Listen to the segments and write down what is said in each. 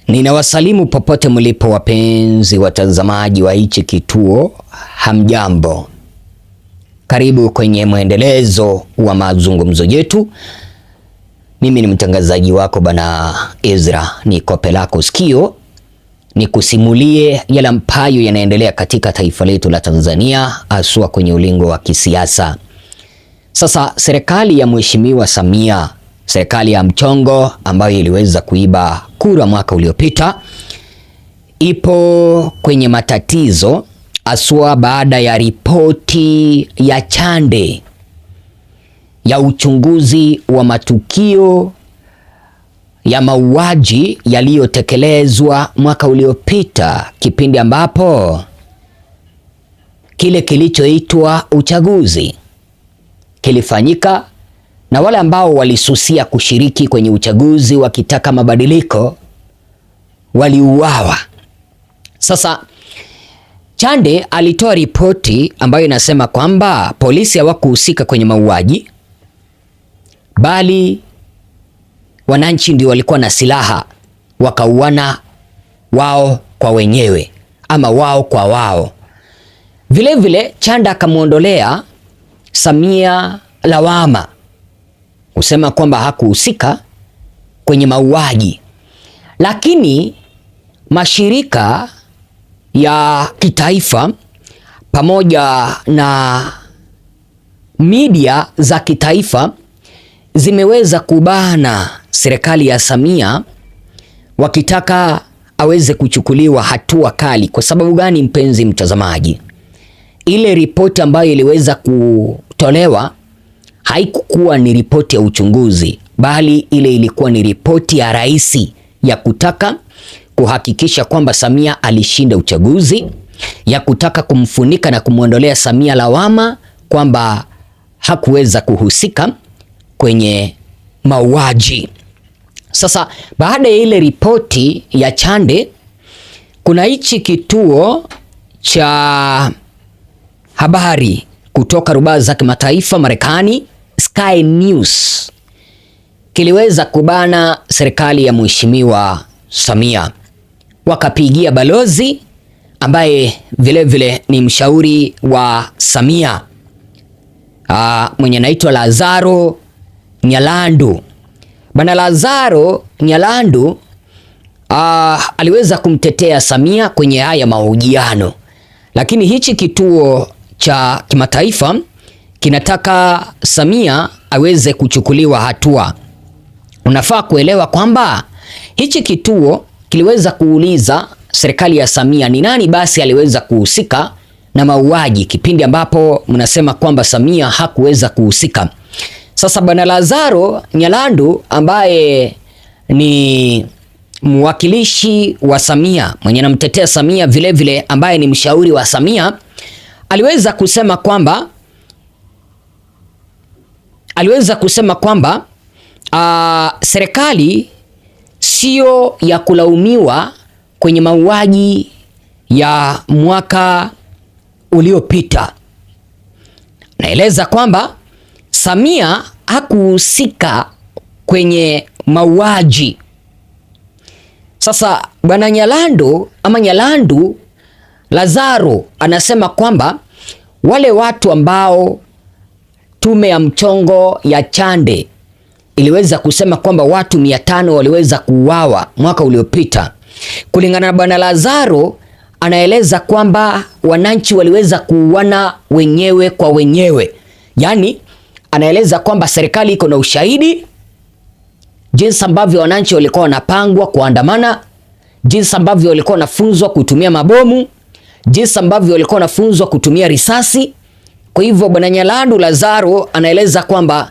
Ninawasalimu popote mlipo wapenzi watazamaji wa hichi kituo, hamjambo. Karibu kwenye mwendelezo wa mazungumzo yetu. Mimi ni mtangazaji wako Bwana Ezra, ni kope lako sikio, nikusimulie yale ambayo yanaendelea katika taifa letu la Tanzania, haswa kwenye ulingo wa kisiasa. Sasa serikali ya Mheshimiwa Samia, serikali ya mchongo ambayo iliweza kuiba kura mwaka uliopita, ipo kwenye matatizo haswa baada ya ripoti ya Chande ya uchunguzi wa matukio ya mauaji yaliyotekelezwa mwaka uliopita, kipindi ambapo kile kilichoitwa uchaguzi kilifanyika na wale ambao walisusia kushiriki kwenye uchaguzi wakitaka mabadiliko waliuawa. Sasa Chande alitoa ripoti ambayo inasema kwamba polisi hawakuhusika kwenye mauaji, bali wananchi ndio walikuwa na silaha wakauana wao kwa wenyewe ama wao kwa wao. Vilevile Chande akamwondolea Samia lawama, kusema kwamba hakuhusika kwenye mauaji, lakini mashirika ya kitaifa pamoja na media za kitaifa zimeweza kubana serikali ya Samia wakitaka aweze kuchukuliwa hatua kali. Kwa sababu gani, mpenzi mtazamaji? Ile ripoti ambayo iliweza kutolewa haikukuwa ni ripoti ya uchunguzi, bali ile ilikuwa ni ripoti ya rais ya kutaka kuhakikisha kwamba Samia alishinda uchaguzi, ya kutaka kumfunika na kumwondolea Samia lawama kwamba hakuweza kuhusika kwenye mauaji. Sasa baada ya ile ripoti ya Chande, kuna hichi kituo cha habari kutoka rubaa za kimataifa Marekani, Sky News, kiliweza kubana serikali ya Mheshimiwa Samia. Wakapigia balozi ambaye vile ni mshauri wa Samia, mwenye anaitwa Lazaro Nyalandu. Bwana Lazaro Nyalandu aliweza kumtetea Samia kwenye haya mahojiano, lakini hichi kituo cha kimataifa kinataka Samia aweze kuchukuliwa hatua. Unafaa kuelewa kwamba hichi kituo kiliweza kuuliza serikali ya Samia ni nani basi aliweza kuhusika na mauaji, kipindi ambapo mnasema kwamba Samia hakuweza kuhusika. Sasa Bwana Lazaro Nyalandu ambaye ni mwakilishi wa Samia, mwenye anamtetea Samia vile ambaye ni mshauri wa Samia, aliweza kusema kwamba serikali sio ya kulaumiwa kwenye mauaji ya mwaka uliopita. Naeleza kwamba Samia hakuhusika kwenye mauaji. Sasa Bwana Nyalandu Lazaro anasema kwamba wale watu ambao tume ya mchongo ya Chande iliweza kusema kwamba watu 500 waliweza kuuawa mwaka uliopita. Kulingana na Bwana Lazaro, anaeleza kwamba wananchi waliweza kuuana wenyewe kwa wenyewe. Yaani anaeleza kwamba serikali iko na ushahidi jinsi ambavyo wananchi walikuwa wanapangwa kuandamana, jinsi ambavyo walikuwa wanafunzwa kutumia mabomu, jinsi ambavyo walikuwa wanafunzwa kutumia risasi. Kwa hivyo Bwana Nyalandu Lazaro anaeleza kwamba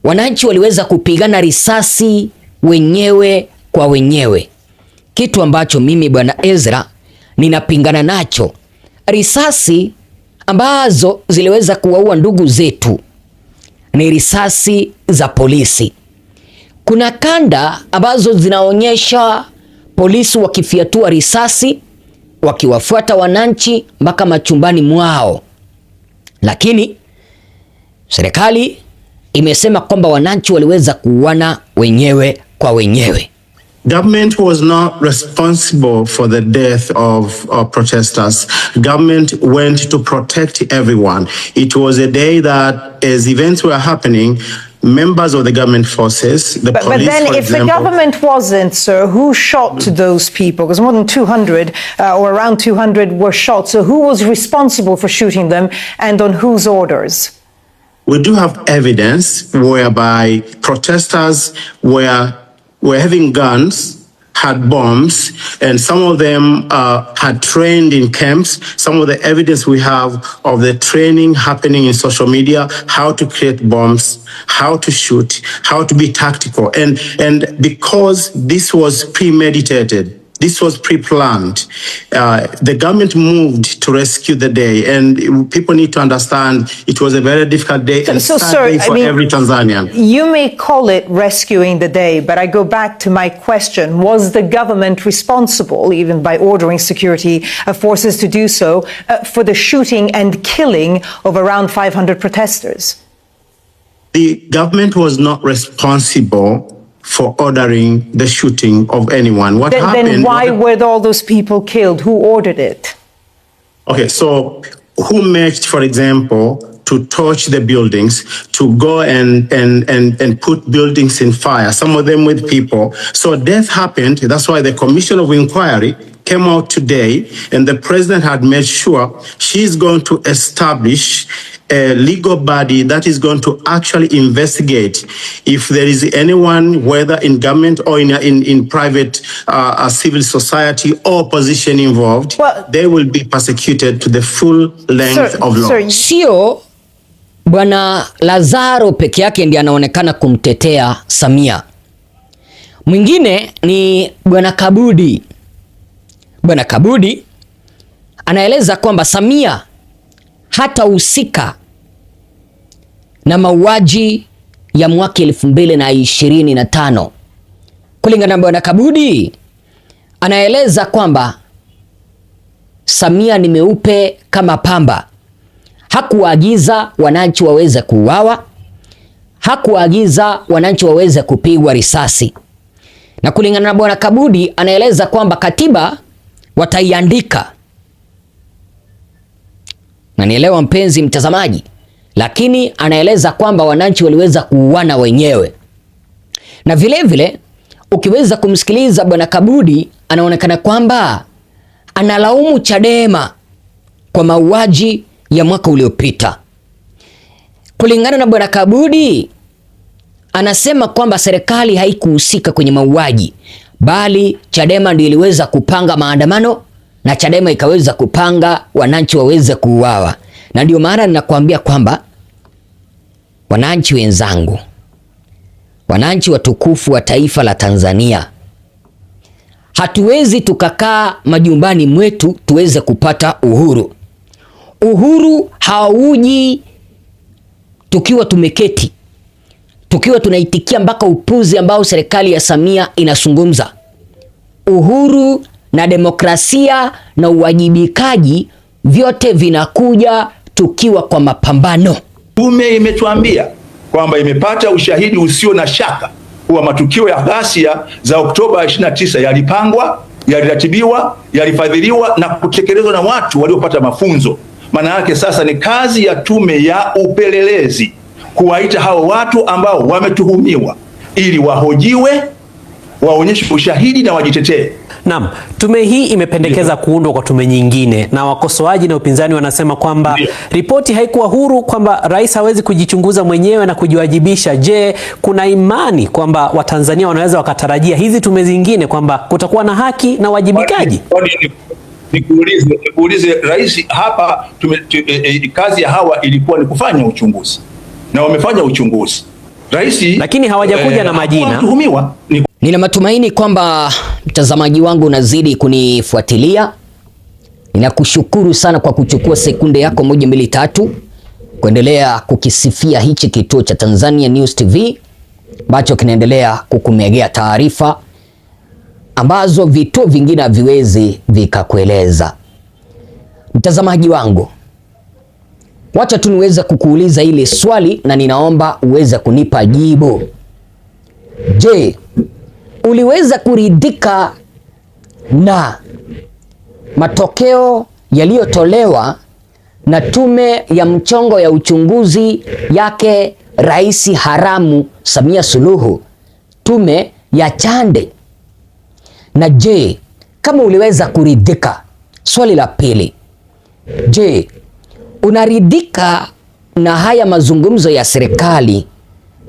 wananchi waliweza kupigana risasi wenyewe kwa wenyewe, kitu ambacho mimi Bwana Ezra ninapingana nacho. Risasi ambazo ziliweza kuwaua ndugu zetu ni risasi za polisi. Kuna kanda ambazo zinaonyesha polisi wakifiatua risasi wakiwafuata wananchi mpaka machumbani mwao, lakini serikali imesema kwamba wananchi waliweza kuuana wenyewe kwa wenyewe. Government was not responsible for the death of protesters. Government went to protect everyone. It was a day that, as events were happening, members of the government forces, the police, but then if the government wasn't, sir, who shot those people? Because more than 200 or around 200 were shot. So who was responsible for shooting them and on whose orders? We do have evidence whereby protesters were having guns, had bombs, and some of them had trained in camps. Some of the evidence we have of the training happening in social media, how to create bombs, how to shoot, how to be tactical. And because this was premeditated, this was pre-planned, the government moved to rescue the day, and people need to understand it was a very difficult day and sad day for every Tanzanian. You may call it rescuing the day, but I go back to my question. Was the government responsible, even by ordering security forces to do so, for the shooting and killing of around 500 protesters? The government was not responsible for ordering the shooting of anyone. What happened? Then why were all those people killed? Who ordered it? Okay, so who marched, for example, to torch the buildings, to go and put buildings in fire, some of them with people. So death happened. That's why the Commission of Inquiry came out today, and the president had made sure she's going to establish a legal body that is going to actually investigate if there is anyone, whether in government or in private civil society or position involved, they will be persecuted to the full length of law. Sio Bwana Lazaro peke yake ndiye anaonekana kumtetea Samia. Mwingine ni Bwana Kabudi. Bwana Kabudi anaeleza kwamba Samia hatahusika na mauaji ya mwaka 2025. Kulingana na Bwana Kabudi, anaeleza kwamba Samia ni meupe kama pamba. Hakuagiza wananchi waweze kuuawa, hakuagiza wananchi waweze kupigwa risasi. Na kulingana na Bwana Kabudi, anaeleza kwamba katiba wataiandika. Na nielewa mpenzi mtazamaji, lakini anaeleza kwamba wananchi waliweza kuuana wenyewe. Na vile vile ukiweza kumsikiliza Bwana Kabudi, anaonekana kwamba analaumu Chadema kwa mauaji ya mwaka uliopita. Kulingana na Bwana Kabudi, anasema kwamba serikali haikuhusika kwenye mauaji, bali Chadema ndio iliweza kupanga maandamano na Chadema ikaweza kupanga wananchi waweze kuuawa. Na ndio maana ninakuambia kwamba wananchi wenzangu, wananchi watukufu wa taifa la Tanzania, hatuwezi tukakaa majumbani mwetu tuweze kupata uhuru. Uhuru hauji tukiwa tumeketi, tukiwa tunaitikia mpaka upuzi ambao serikali ya Samia inazungumza. Uhuru na demokrasia na uwajibikaji vyote vinakuja tukiwa kwa mapambano. Tume imetuambia kwamba imepata ushahidi usio na shaka kuwa matukio ya ghasia za Oktoba 29 yalipangwa, yaliratibiwa, yalifadhiliwa na kutekelezwa na watu waliopata mafunzo. Maana yake sasa ni kazi ya tume ya upelelezi kuwaita hao watu ambao wametuhumiwa ili wahojiwe, waonyeshe ushahidi na wajitetee. Naam, tume hii imependekeza kuundwa kwa tume nyingine, na wakosoaji na upinzani wanasema kwamba ripoti haikuwa huru, kwamba rais hawezi kujichunguza mwenyewe na kujiwajibisha. Je, kuna imani kwamba Watanzania wanaweza wakatarajia hizi tume zingine kwamba kutakuwa na haki na wajibikaji? Nikuulize rais hapa, kazi ya hawa ilikuwa ni kufanya uchunguzi na wamefanya uchunguzi. Rais, lakini hawajakuja na majina. Nina matumaini kwamba mtazamaji wangu unazidi kunifuatilia. Ninakushukuru sana kwa kuchukua sekunde yako 1, 2, 3 kuendelea kukisifia hichi kituo cha Tanzania News TV ambacho kinaendelea kukumegea taarifa ambazo vituo vingine haviwezi vikakueleza. Mtazamaji wangu, wacha tu niweze kukuuliza ile swali na ninaomba uweze kunipa jibu. Je, uliweza kuridhika na matokeo yaliyotolewa na tume ya mchongo ya uchunguzi yake Rais haramu Samia Suluhu, tume ya Chande? Na je, kama uliweza kuridhika, swali la pili, je, unaridhika na haya mazungumzo ya serikali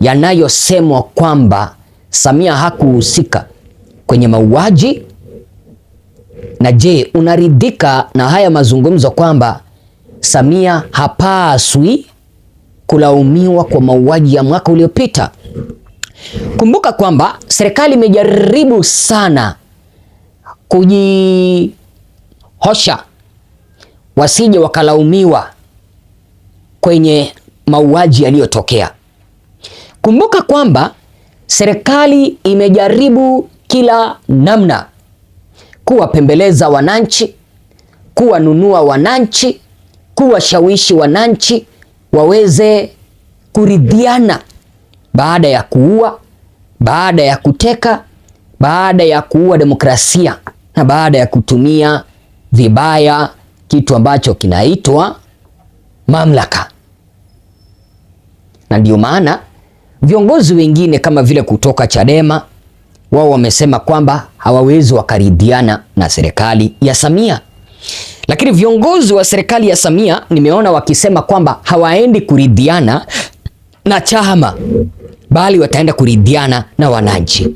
yanayosemwa kwamba Samia hakuhusika kwenye mauaji? Na je, unaridhika na haya mazungumzo kwamba Samia hapaswi kulaumiwa kwa mauaji ya mwaka uliopita? Kumbuka kwamba serikali imejaribu sana kujihosha wasije wakalaumiwa kwenye mauaji yaliyotokea. Kumbuka kwamba serikali imejaribu kila namna kuwapembeleza wananchi, kuwanunua wananchi, kuwashawishi wananchi waweze kuridhiana baada ya kuua, baada ya kuteka, baada ya kuua demokrasia na baada ya kutumia vibaya kitu ambacho kinaitwa mamlaka. Na ndio maana viongozi wengine kama vile kutoka Chadema wao wamesema kwamba hawawezi wakaridhiana na serikali ya Samia. Lakini viongozi wa serikali ya Samia nimeona wakisema kwamba hawaendi kuridhiana na chama, bali wataenda kuridhiana na wananchi.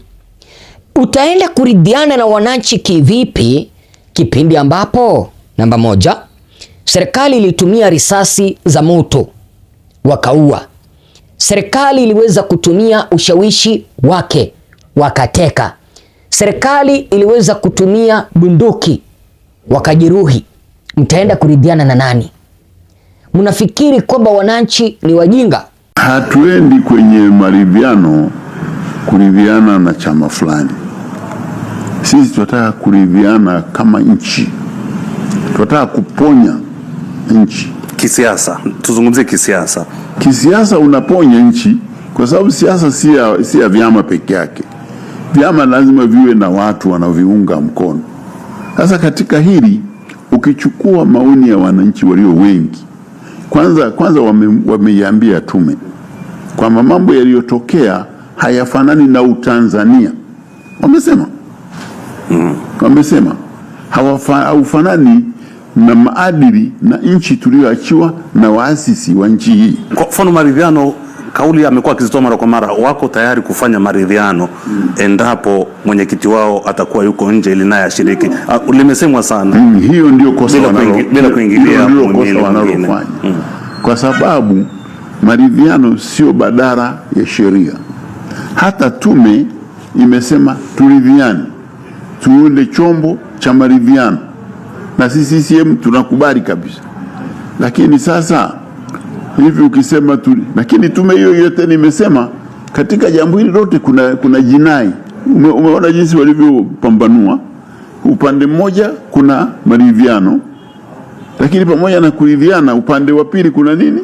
Utaenda kuridhiana na wananchi kivipi kipindi ambapo, namba moja, serikali ilitumia risasi za moto wakaua. Serikali iliweza kutumia ushawishi wake wakateka. Serikali iliweza kutumia bunduki wakajeruhi. Mtaenda kuridhiana na nani? Mnafikiri kwamba wananchi ni wajinga? Hatuendi kwenye maridhiano kuridhiana na chama fulani. Sisi tunataka kuridhiana kama nchi. Tunataka kuponya nchi. Kisiasa, tuzungumzie kisiasa. Kisiasa unaponya nchi kwa sababu siasa si ya vyama peke yake. Vyama lazima viwe na watu wanaoviunga mkono. Sasa katika hili ukichukua maoni ya wananchi walio wengi, kwanza wameiambia tume kwamba mambo yaliyotokea hayafanani na Utanzania. Wamesema haufanani na maadili na nchi tuliyoachiwa na waasisi wa nchi hii. Kwa mfano maridhiano, kauli amekuwa akizitoa mara kwa mara, wako tayari kufanya maridhiano endapo mwenyekiti wao atakuwa yuko nje ili naye ashiriki. Limesemwa sana. Hiyo ndio kosa bila kuingilia wanalofanya. Kwa sababu maridhiano sio badala ya sheria. Hata tume imesema turidhiane, tuunde chombo cha maridhiano, na sisi CCM tunakubali kabisa. Lakini sasa hivi ukisema lakini tume hiyo yote nimesema katika jambo hili lote kuna jinai. Umeona jinsi walivyopambanua. Upande mmoja kuna maridhiano, lakini pamoja na kuridhiana upande wa pili kuna nini?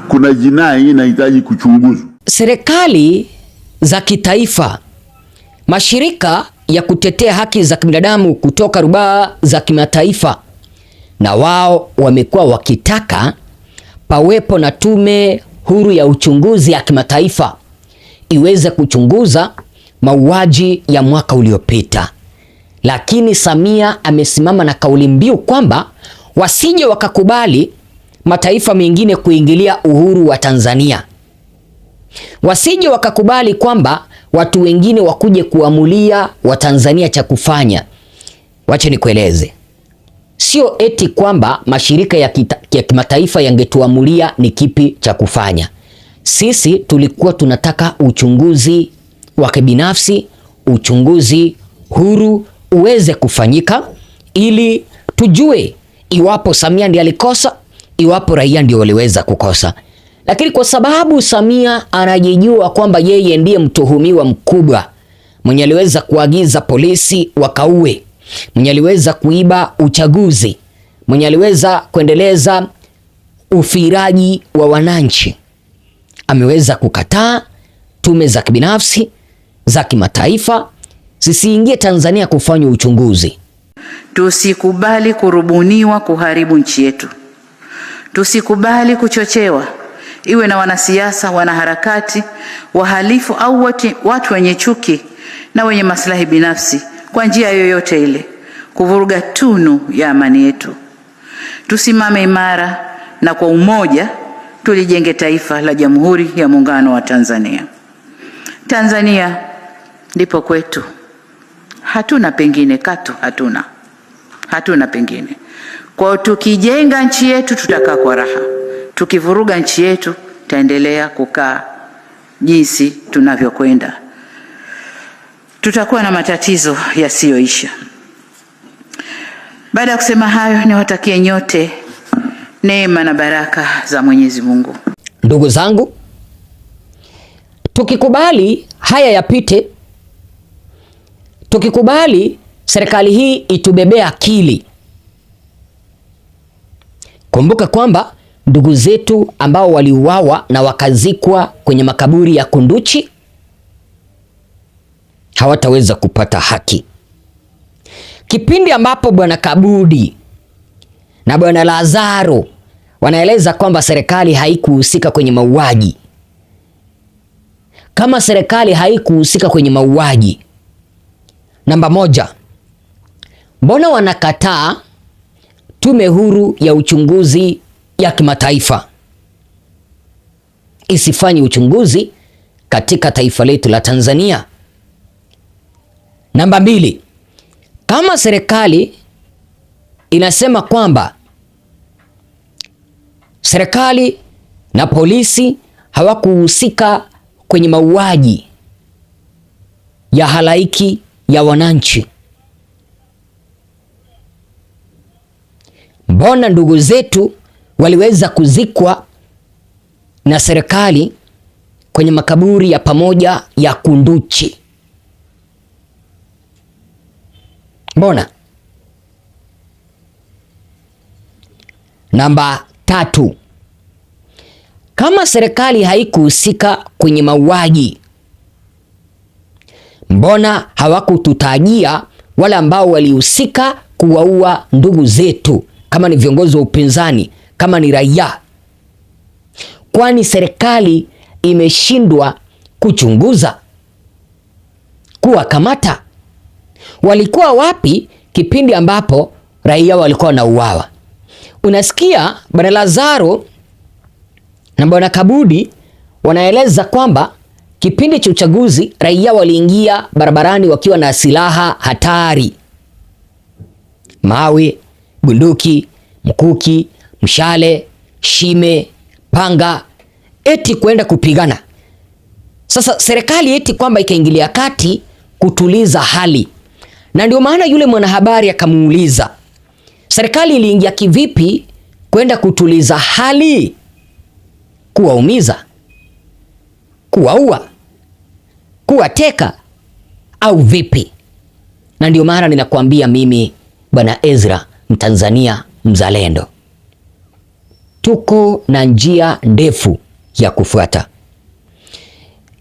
Kuna jinai inahitaji kuchunguzwa. Serikali za kitaifa, mashirika ya kutetea haki za binadamu kutoka rubaa za kimataifa, na wao wamekuwa wakitaka pawepo na tume huru ya uchunguzi ya kimataifa iweze kuchunguza mauaji ya mwaka uliopita. Lakini Samia amesimama na kauli mbiu kwamba wasije wakakubali mataifa mengine kuingilia uhuru wa Tanzania. Wasije wakakubali kwamba watu wengine wakuje kuamulia Watanzania cha kufanya. Wache nikueleze. Sio eti kwamba mashirika ya kimataifa yangetuamulia ni kipi cha kufanya. Sisi tulikuwa tunataka uchunguzi wa kibinafsi, uchunguzi huru uweze kufanyika ili tujue iwapo Samia ndiye alikosa, iwapo raia ndio waliweza kukosa. Lakini kwa sababu Samia anajijua kwamba yeye ndiye mtuhumiwa mkubwa, mwenye aliweza kuagiza polisi wakaue, mwenye aliweza kuiba uchaguzi, mwenye aliweza kuendeleza ufiraji wa wananchi, ameweza kukataa tume za kibinafsi za kimataifa zisiingie Tanzania kufanya uchunguzi. Tusikubali kurubuniwa kuharibu nchi yetu. Tusikubali kuchochewa, iwe na wanasiasa, wanaharakati, wahalifu au watu wenye chuki na wenye maslahi binafsi, kwa njia yoyote ile kuvuruga tunu ya amani yetu. Tusimame imara na kwa umoja tulijenge taifa la Jamhuri ya Muungano wa Tanzania. Tanzania ndipo kwetu. Hatuna pengine, katu hatuna pengine. Kwa tukijenga nchi yetu tutakaa kwa raha. Tukivuruga nchi yetu tutaendelea kukaa jinsi tunavyokwenda. Tutakuwa na matatizo yasiyoisha. Baada ya kusema hayo, niwatakie nyote neema na baraka za Mwenyezi Mungu. Ndugu zangu, tukikubali haya yapite, tukikubali serikali hii itubebea akili, kumbuka kwamba ndugu zetu ambao waliuawa na wakazikwa kwenye makaburi ya Kunduchi hawataweza kupata haki. Kipindi ambapo Bwana Kabudi na Bwana Lazaro wanaeleza kwamba serikali haikuhusika kwenye mauaji. Kama serikali haikuhusika kwenye mauaji, namba moja, mbona wanakataa tume huru ya uchunguzi ya kimataifa isifanye uchunguzi katika taifa letu la Tanzania? Namba mbili, kama serikali inasema kwamba serikali na polisi hawakuhusika kwenye mauaji ya halaiki ya wananchi, mbona ndugu zetu waliweza kuzikwa na serikali kwenye makaburi ya pamoja ya Kunduchi? Mbona? Namba tatu, kama serikali haikuhusika kwenye mauaji, mbona hawakututajia wale ambao walihusika kuwaua ndugu zetu, kama ni viongozi wa upinzani, kama ni raia? Kwani serikali imeshindwa kuchunguza, kuwakamata? Walikuwa wapi kipindi ambapo raia walikuwa wanauawa? Unasikia Bwana Lazaro na Bwana Kabudi wanaeleza kwamba kipindi cha uchaguzi raia waliingia barabarani wakiwa na silaha hatari, mawe, bunduki, mkuki, mshale, shime, panga, eti kwenda kupigana. Sasa serikali eti kwamba ikaingilia kati kutuliza hali, na ndio maana yule mwanahabari akamuuliza, serikali iliingia kivipi kwenda kutuliza hali? Kuwaumiza, kuwaua, kuwateka au vipi? Na ndio maana ninakuambia mimi Bwana Ezra, Mtanzania mzalendo, tuko na njia ndefu ya kufuata.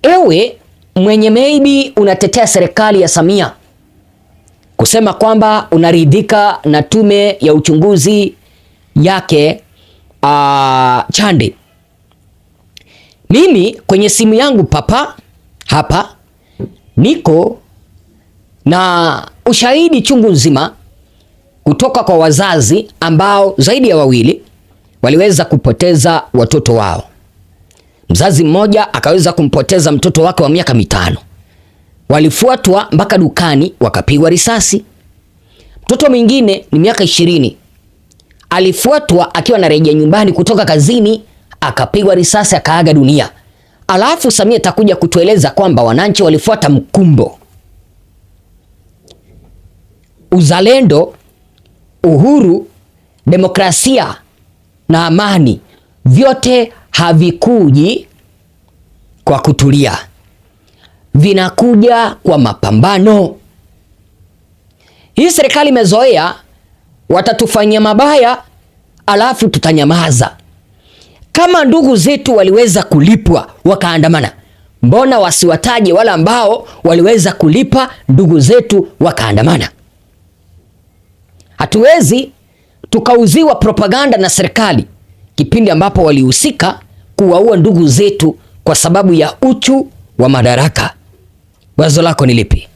Ewe mwenye maybe unatetea serikali ya Samia, kusema kwamba unaridhika na tume ya uchunguzi yake Chande, mimi kwenye simu yangu hapa niko na ushahidi chungu nzima kutoka kwa wazazi ambao zaidi ya wawili waliweza kupoteza watoto wao. Mzazi mmoja akaweza kumpoteza mtoto wake wa miaka 5. Walifuatwa mpaka dukani wakapigwa risasi. Mtoto mwingine ni miaka 20. Alifuatwa akiwa anarejea nyumbani kutoka kazini, akapigwa risasi akaaga dunia. Alafu Samia atakuja kutueleza kwamba wananchi walifuata mkumbo. Uzalendo, uhuru, demokrasia na amani vyote havikuji kwa kutulia, vinakuja kwa mapambano. Hii serikali imezoea watatufanyia mabaya alafu tutanyamaza. Kama ndugu zetu waliweza kulipwa wakaandamana, Mbona wasiwataje wale ambao waliweza kulipa ndugu zetu wakaandamana? Hatuwezi tukauziwa propaganda na serikali kipindi ambapo walihusika kuwaua ndugu zetu kwa sababu ya uchu wa madaraka. Wazo lako ni lipi?